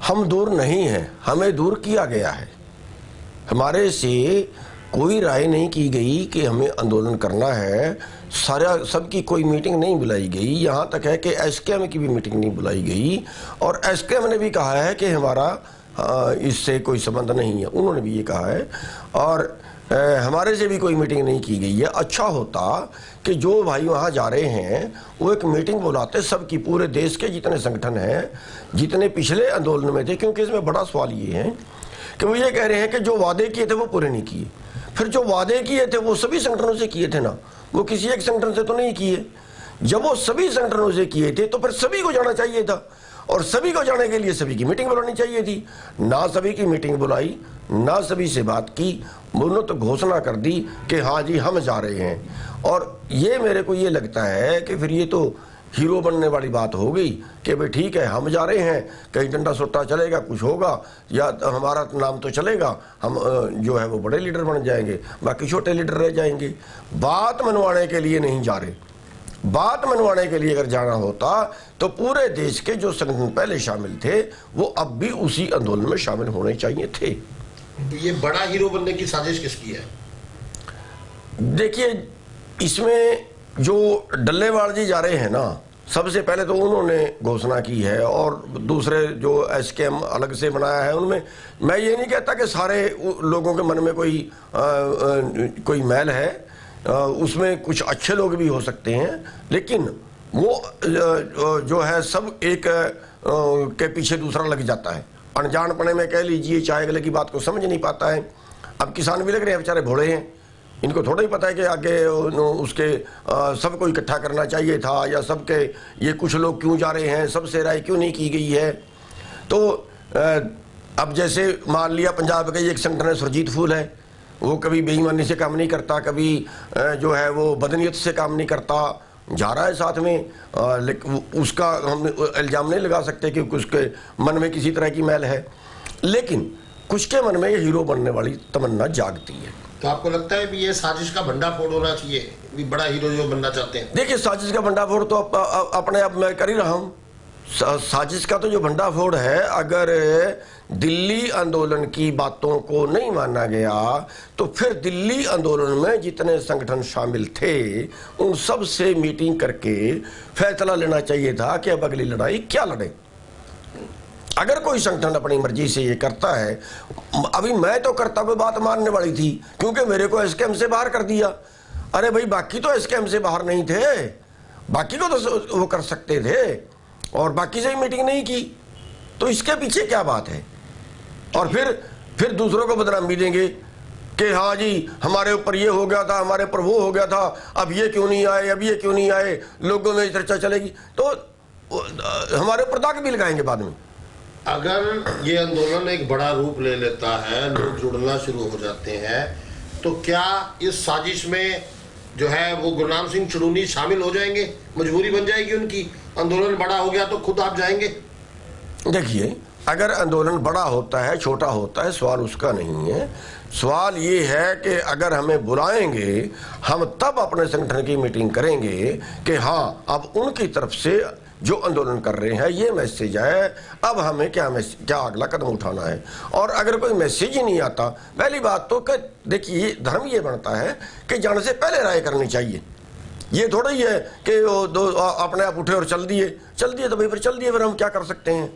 हम दूर नहीं हैं, हमें दूर किया गया है। हमारे से कोई राय नहीं की गई कि हमें आंदोलन करना है। सबकी कोई मीटिंग नहीं बुलाई गई। यहाँ तक है कि एसकेएम की भी मीटिंग नहीं बुलाई गई और एसकेएम ने भी कहा है कि हमारा इससे कोई संबंध नहीं है, उन्होंने भी ये कहा है। और हमारे से भी कोई मीटिंग नहीं की गई है। अच्छा होता कि जो भाई वहाँ जा रहे हैं वो एक मीटिंग बुलाते, सबकी, पूरे देश के जितने संगठन हैं, जितने पिछले आंदोलन में थे। क्योंकि इसमें बड़ा सवाल ये है कि वो ये कह रहे हैं कि जो वादे किए थे वो पूरे नहीं किए। फिर जो वादे किए थे वो सभी संगठनों से किए थे ना, वो किसी एक संगठन से तो नहीं किए। जब वो सभी संगठनों से किए थे तो फिर सभी को जाना चाहिए था और सभी को जाने के लिए सभी की मीटिंग बुलानी चाहिए थी। ना सभी की मीटिंग बुलाई, ना सभी से बात की, उन्होंने तो घोषणा कर दी कि हाँ जी हम जा रहे हैं। और ये मेरे को ये लगता है कि फिर ये तो हीरो बनने वाली बात हो गई कि भाई ठीक है हम जा रहे हैं, कहीं डंडा सोटा चलेगा, कुछ होगा या हमारा नाम तो चलेगा, हम जो है वो बड़े लीडर बन जाएंगे, बाकी छोटे लीडर रह जाएंगे। बात मनवाने के लिए नहीं जा रहे। बात मनवाने के लिए अगर जाना होता तो पूरे देश के जो संगठन पहले शामिल थे वो अब भी उसी आंदोलन में शामिल होने चाहिए थे। ये बड़ा हीरो बनने की साजिश किसकी है? देखिए, इसमें जो डल्लेवाल जी जा रहे हैं ना, सबसे पहले तो उन्होंने घोषणा की है और दूसरे जो एसकेएम अलग से बनाया है उनमें मैं ये नहीं कहता कि सारे लोगों के मन में कोई मैल है, उसमें कुछ अच्छे लोग भी हो सकते हैं, लेकिन वो जो है सब एक के पीछे दूसरा लग जाता है। अनजानपने में कह लीजिए, चाहे अगले की बात को समझ नहीं पाता है। अब किसान भी लग रहे हैं, बेचारे भोले हैं, इनको थोड़ा ही पता है कि आगे उसके सबको इकट्ठा करना चाहिए था या सबके ये कुछ लोग क्यों जा रहे हैं, सबसे राय क्यों नहीं की गई है। तो अब जैसे मान लिया पंजाब का एक संगठन है सुरजीत फूल है, वो कभी बेईमानी से काम नहीं करता, कभी जो है वो बदनीयत से काम नहीं करता, जा रहा है साथ में, लेकिन उसका हम इल्ज़ाम नहीं लगा सकते कि उसके मन में किसी तरह की मैल है, लेकिन कुछ के मन में ये हीरो बनने वाली तमन्ना जागती है। तो आपको लगता है कि ये साजिश का भंडाफोड़ होना चाहिए, भी बड़ा हीरो जो बनना चाहते हैं? देखिए, साजिश का भंडाफोड़ तो अपने आप मैं कर ही रहा हूँ। साजिश का तो जो भंडाफोड़ है, अगर दिल्ली आंदोलन की बातों को नहीं माना गया तो फिर दिल्ली आंदोलन में जितने संगठन शामिल थे उन सब से मीटिंग करके फैसला लेना चाहिए था कि अब अगली लड़ाई क्या लड़े। अगर कोई संगठन अपनी मर्जी से ये करता है, अभी मैं तो करता हुए बात मानने वाली थी क्योंकि मेरे को एसकेएम से बाहर कर दिया। अरे भाई, बाकी तो एसकेएम से बाहर नहीं थे, बाकी को तो वो कर सकते थे और बाकी से ही मीटिंग नहीं की, तो इसके पीछे क्या बात है? और फिर दूसरों को बदनामी देंगे कि हाँ जी हमारे ऊपर ये हो गया था, हमारे ऊपर वो हो गया था, अब ये क्यों नहीं आए, अब ये क्यों नहीं आए, लोगों में चर्चा चलेगी तो हमारे ऊपर दाग भी लगाएंगे बाद में। अगर ये आंदोलन एक बड़ा रूप ले लेता है, लोग जुड़ना शुरू हो जाते हैं, तो क्या इस साजिश में जो है वो गुरनाम सिंह चुड़ूनी शामिल हो जाएंगे? मजबूरी बन जाएगी उनकी, आंदोलन बड़ा हो गया तो खुद आप जाएंगे? देखिए, अगर आंदोलन बड़ा होता है छोटा होता है, सवाल उसका नहीं है। सवाल ये है कि अगर हमें बुलाएंगे हम तब अपने संगठन की मीटिंग करेंगे कि हाँ अब उनकी तरफ से जो आंदोलन कर रहे हैं ये मैसेज है, अब हमें क्या अगला कदम उठाना है। और अगर कोई मैसेज ही नहीं आता, पहली बात तो कि देखिए धर्म ये बनता है कि जाने से पहले राय करनी चाहिए। ये थोड़ा ही है कि वो अपने आप उठे और चल दिए तो भाई फिर चल दिए, फिर हम क्या कर सकते हैं।